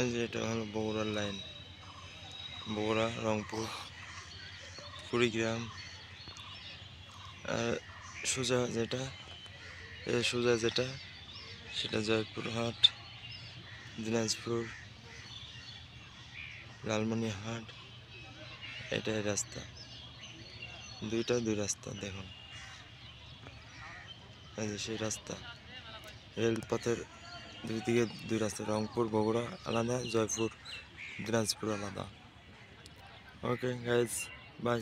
এই যে এটা হলো বগুড়ার লাইন, বগুড়া, রংপুর, কুড়িগ্রাম। আর সোজা যেটা সেটা জয়পুরহাট, দিনাজপুর, লালমনিরহাট। এটাই রাস্তা, দুই রাস্তা দেখুন। এই যে সেই রাস্তা, রেলপথের দুই দিকে দুই রাস্তা, রংপুর বগুড়া আলাদা, জয়পুর দিনাজপুর আলাদা। Okay guys, by.